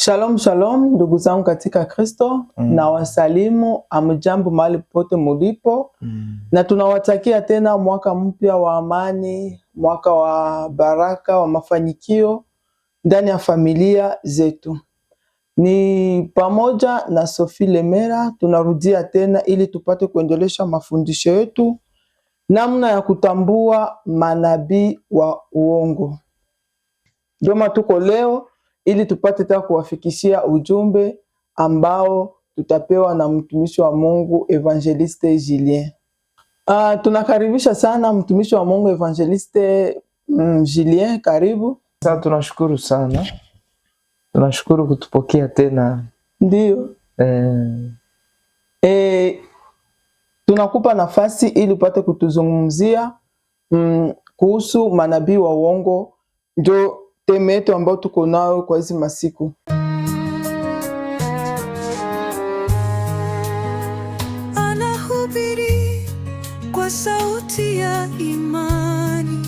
Shalom shalom ndugu zangu katika Kristo, na wasalimu amjambo mahali pote mulipo, na tunawatakia tena mwaka mpya wa amani, mwaka wa baraka, wa mafanikio ndani ya familia zetu. Ni pamoja na Sophie Lemera tunarudia tena ili tupate kuendelesha mafundisho yetu namna ya kutambua manabii wa uongo. Ndio tuko leo ili tupate tena kuwafikishia ujumbe ambao tutapewa na mtumishi wa Mungu Evangeliste Julien. Tunakaribisha sana mtumishi wa Mungu Evangeliste Julien, karibu. Sasa tunashukuru sana. Tunashukuru kutupokea tena. Ndio. Tunakupa nafasi ili upate kutuzungumzia kuhusu manabii wa uongo. Ndio teme yetu ambayo tuko nayo kwa hizi masiku. Anahubiri kwa sauti ya imani,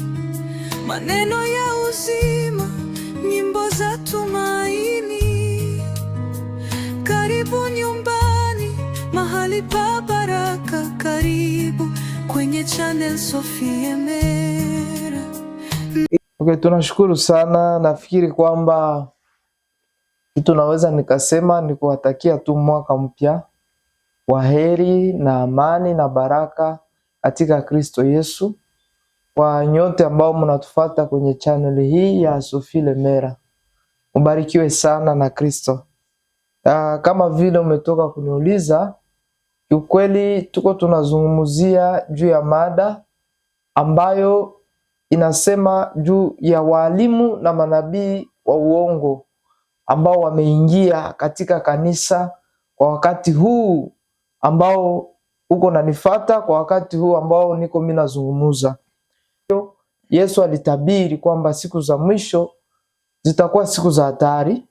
maneno ya uzima, nyimbo za tumaini. Karibu nyumbani, mahali pa baraka, karibu kwenye channel Sophie Lemera. Okay, tunashukuru sana. Nafikiri kwamba kitu naweza nikasema ni kuwatakia tu mwaka mpya wa heri na amani na baraka katika Kristo Yesu kwa nyote ambao mnatufuata kwenye channel hii ya Sophie Lemera. Mbarikiwe sana na Kristo. Kama vile umetoka kuniuliza, kiukweli tuko tunazungumzia juu ya mada ambayo inasema juu ya walimu na manabii wa uongo ambao wameingia katika kanisa kwa wakati huu ambao uko nanifuata, kwa wakati huu ambao niko mimi nazungumuza. Yesu alitabiri kwamba siku za mwisho zitakuwa siku za hatari.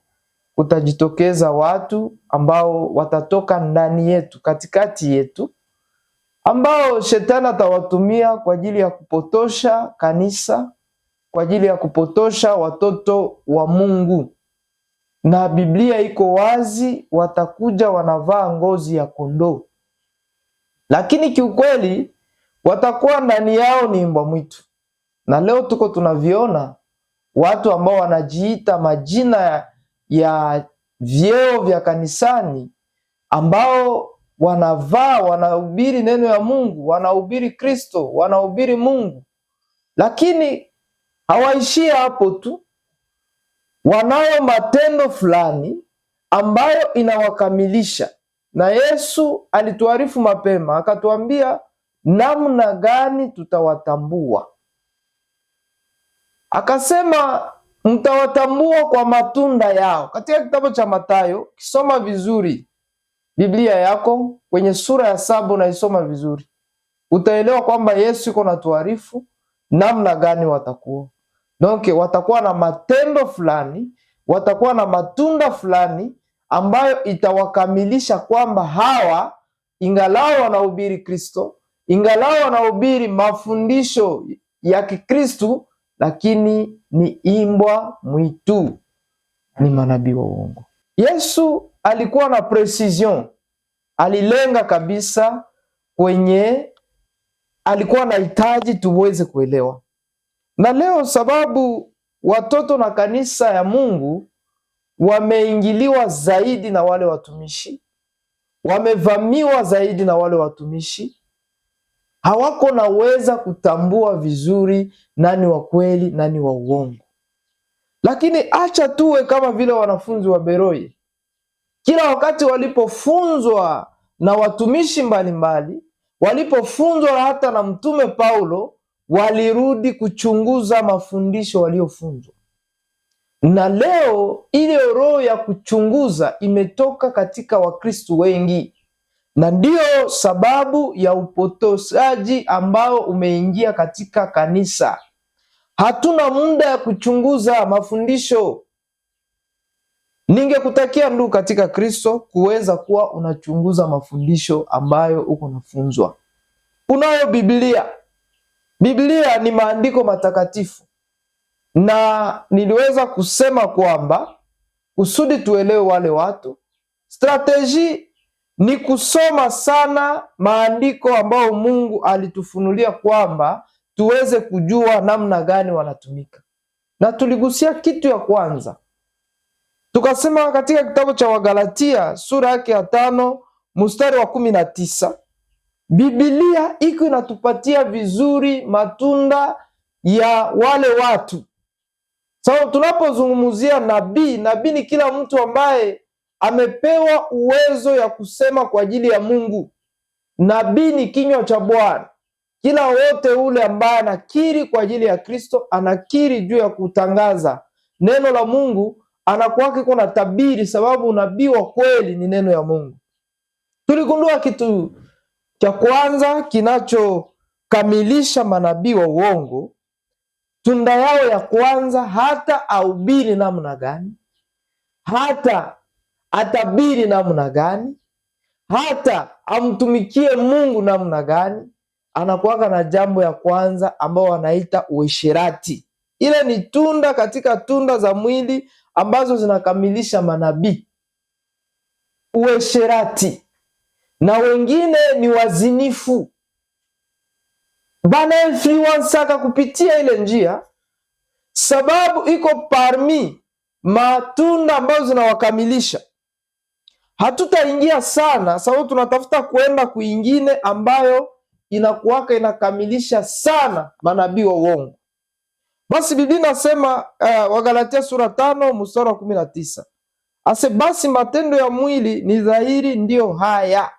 Kutajitokeza watu ambao watatoka ndani yetu, katikati yetu, ambao shetani atawatumia kwa ajili ya kupotosha kanisa, kwa ajili ya kupotosha watoto wa Mungu. Na Biblia iko wazi, watakuja wanavaa ngozi ya kondoo, lakini kiukweli watakuwa ndani yao ni mbwa mwitu. Na leo tuko tunaviona watu ambao wanajiita majina ya vyeo vya kanisani, ambao wanahubiri neno ya Mungu, wanahubiri Kristo, wanahubiri Mungu, lakini hawaishia hapo tu. Wanayo matendo fulani ambayo inawakamilisha, na Yesu alituarifu mapema, akatuambia namna gani tutawatambua. Akasema mtawatambua kwa matunda yao. Katika kitabu cha Mathayo, kisoma vizuri Biblia yako kwenye sura ya 7 unaisoma vizuri, utaelewa kwamba Yesu yuko natuarifu namna gani watakuwa. Donc watakuwa na matendo fulani, watakuwa na matunda fulani ambayo itawakamilisha kwamba hawa ingalao wanahubiri Kristo, ingalao wanahubiri mafundisho ya Kikristo, lakini ni imbwa mwitu, ni manabii wa uongo. Yesu alikuwa na precision, alilenga kabisa kwenye alikuwa anahitaji tuweze kuelewa. Na leo sababu watoto na kanisa ya Mungu wameingiliwa zaidi na wale watumishi, wamevamiwa zaidi na wale watumishi, hawako naweza kutambua vizuri nani wa kweli nani wa uongo. Lakini acha tuwe kama vile wanafunzi wa Beroya. Kila wakati walipofunzwa na watumishi mbalimbali, walipofunzwa hata na mtume Paulo, walirudi kuchunguza mafundisho waliofunzwa. Na leo ile roho ya kuchunguza imetoka katika Wakristo wengi, na ndio sababu ya upotoshaji ambao umeingia katika kanisa. Hatuna muda ya kuchunguza mafundisho. Ningekutakia ndugu katika Kristo kuweza kuwa unachunguza mafundisho ambayo uko nafunzwa. Unayo Biblia. Biblia ni maandiko matakatifu, na niliweza kusema kwamba kusudi tuelewe wale watu. Strateji ni kusoma sana maandiko ambayo Mungu alitufunulia kwamba tuweze kujua namna gani wanatumika. Na tuligusia kitu ya kwanza, tukasema katika kitabu cha Wagalatia sura yake ya 5 mstari wa 19, Biblia iko inatupatia vizuri matunda ya wale watu. Sababu tunapozungumzia nabii, nabii ni kila mtu ambaye amepewa uwezo ya kusema kwa ajili ya Mungu. Nabii ni kinywa cha Bwana. Kila wote ule ambaye anakiri kwa ajili ya Kristo, anakiri juu ya kutangaza neno la Mungu, anakuwa kiko na tabiri, sababu nabii wa kweli ni neno ya Mungu. Tuligundua kitu cha kwanza kinachokamilisha manabii wa uongo, tunda yao ya kwanza, hata ahubiri namna gani, hata atabiri namna gani, hata amtumikie Mungu namna gani, anakuwaka na jambo ya kwanza ambao wanaita uasherati. Ile ni tunda katika tunda za mwili ambazo zinakamilisha manabii. Uasherati. Na wengine ni wazinifu, bana influencer kupitia ile njia, sababu iko parmi matunda ambazo zinawakamilisha. Hatutaingia sana sababu tunatafuta kuenda kuingine ambayo inakuwaka inakamilisha sana manabii wa uongo. Basi Biblia inasema Wagalatia sura 5 mstari wa 19, ase basi matendo ya mwili ni dhahiri, ndio haya: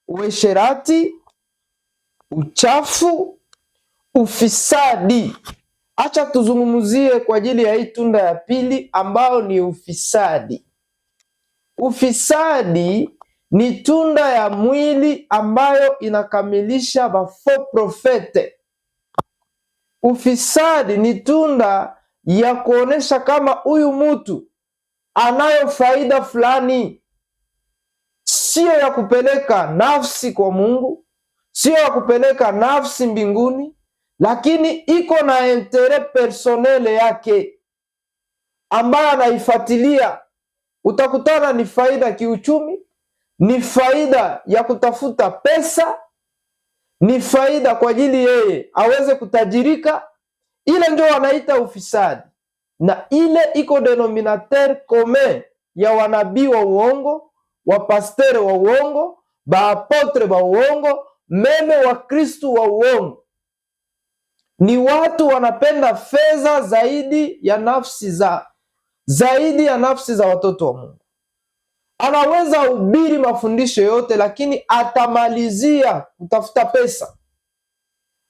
uasherati, uchafu, ufisadi. Acha tuzungumzie kwa ajili ya hii tunda ya pili ambayo ni ufisadi. Ufisadi ni tunda ya mwili ambayo inakamilisha bafo profete. Ufisadi ni tunda ya kuonesha kama huyu mtu anayo faida fulani, sio ya kupeleka nafsi kwa Mungu, sio ya kupeleka nafsi mbinguni, lakini iko na intere personele yake ambayo anaifuatilia. Utakutana ni faida kiuchumi, ni faida ya kutafuta pesa, ni faida kwa ajili yeye aweze kutajirika. Ile ndio wanaita ufisadi, na ile iko denominateur commun ya wanabii wa uongo, wapastere wa uongo, baapotre wa uongo, meme wa Kristu wa uongo. Ni watu wanapenda fedha zaidi ya nafsi za watoto wa Mungu. Anaweza hubiri mafundisho yote, lakini atamalizia kutafuta pesa,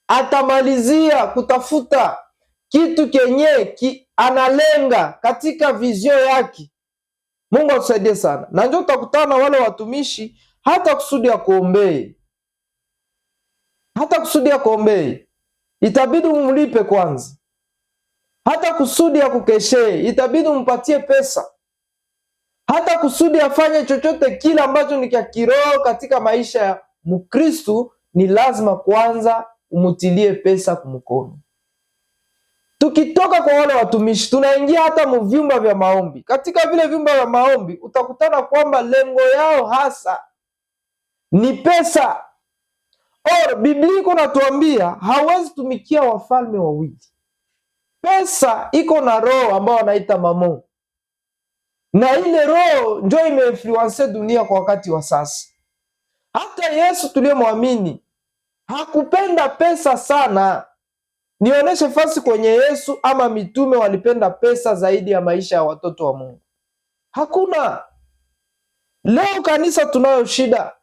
atamalizia kutafuta kitu kenye analenga katika vizio yake. Mungu atusaidie sana. Na ndio utakutana wale watumishi hata kusudi ya kuombee, itabidi umlipe kwanza. Hata kusudi ya kukeshe, itabidi umpatie pesa. Hata kusudi afanye chochote kile ambacho ni cha kiroho katika maisha ya Mkristu, ni lazima kwanza umutilie pesa kumkono. Tukitoka kwa wale watumishi, tunaingia hata mu vyumba vya maombi. Katika vile vyumba vya maombi utakutana kwamba lengo yao hasa ni pesa. Biblia iko natuambia hawezi tumikia wafalme wawili. Pesa iko na roho ambao wanaita mamon, na ile roho ndio imeinfluence dunia kwa wakati wa sasa. Hata Yesu tuliyemwamini hakupenda pesa sana. Nionyeshe fasi kwenye Yesu ama mitume walipenda pesa zaidi ya maisha ya watoto wa Mungu. Hakuna. Leo kanisa tunayo shida.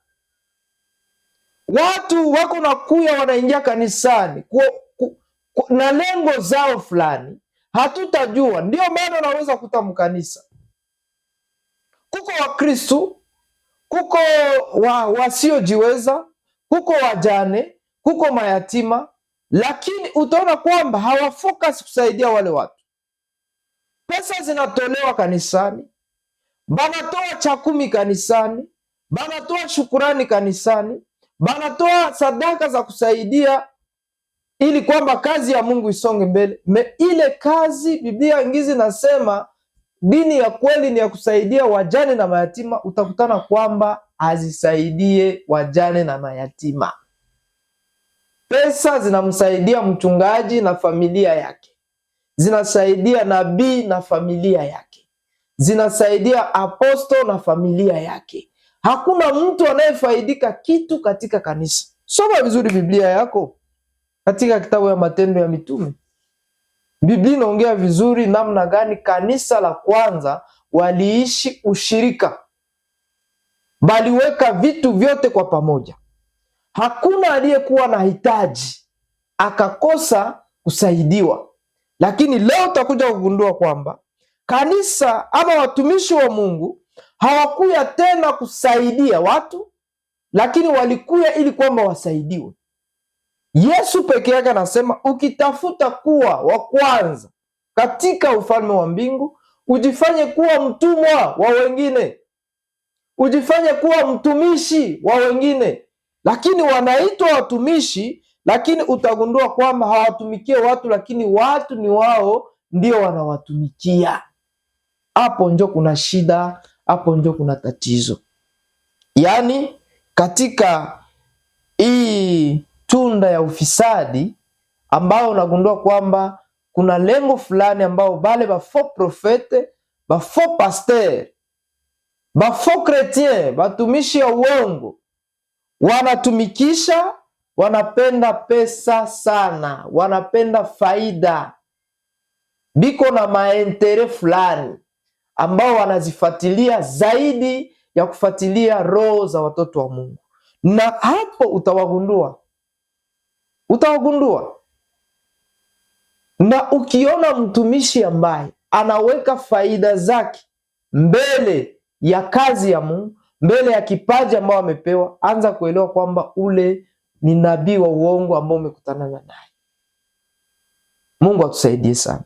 Watu wako na kuya wanaingia kanisani na lengo zao fulani, hatutajua. Ndio maana unaweza kuta mkanisa kuko Wakristu, kuko wasiojiweza, kuko wajane, kuko mayatima, lakini utaona kwamba hawafocus kusaidia wale watu. Pesa zinatolewa kanisani, banatoa cha10 kanisani, banatoa shukurani kanisani, banatoa sadaka za kusaidia ili kwamba kazi ya Mungu isonge mbele. Ile kazi Biblia ngizi nasema dini ya kweli ni ya kusaidia wajane na mayatima, utakutana kwamba hazisaidie wajane na mayatima. Pesa zinamsaidia mchungaji na familia yake, zinasaidia nabii na familia yake, zinasaidia apostol na familia yake. Hakuna mtu anayefaidika kitu katika kanisa. Soma vizuri Biblia yako katika kitabu ya Matendo ya Mitume. Biblia inaongea vizuri namna gani kanisa la kwanza waliishi ushirika, baliweka vitu vyote kwa pamoja. Hakuna aliyekuwa na hitaji akakosa kusaidiwa. Lakini leo utakuja kugundua kwamba kanisa ama watumishi wa Mungu hawakuya tena kusaidia watu, lakini walikuya ili kwamba wasaidiwe. Yesu peke yake anasema, ukitafuta kuwa wa kwanza katika ufalme wa mbingu, ujifanye kuwa mtumwa wa wengine, ujifanye kuwa mtumishi wa wengine. Lakini wanaitwa watumishi, lakini utagundua kwamba hawatumikie watu, lakini watu ni wao ndio wanawatumikia. Hapo ndio kuna shida, hapo ndio kuna tatizo. Yaani katika hii tunda ya ufisadi ambao unagundua kwamba kuna lengo fulani ambao bale ba faux prophète, ba faux pasteur, ba faux chrétien, batumishi ya uongo wanatumikisha, wanapenda pesa sana, wanapenda faida, biko na maentere fulani ambao wanazifuatilia zaidi ya kufuatilia roho za watoto wa Mungu. Na hapo utawagundua. Na ukiona mtumishi ambaye anaweka faida zake mbele ya kazi ya Mungu, mbele ya kipaji ambao amepewa, anza kuelewa kwamba ule ni nabii wa uongo ambao umekutana naye. Mungu atusaidie sana.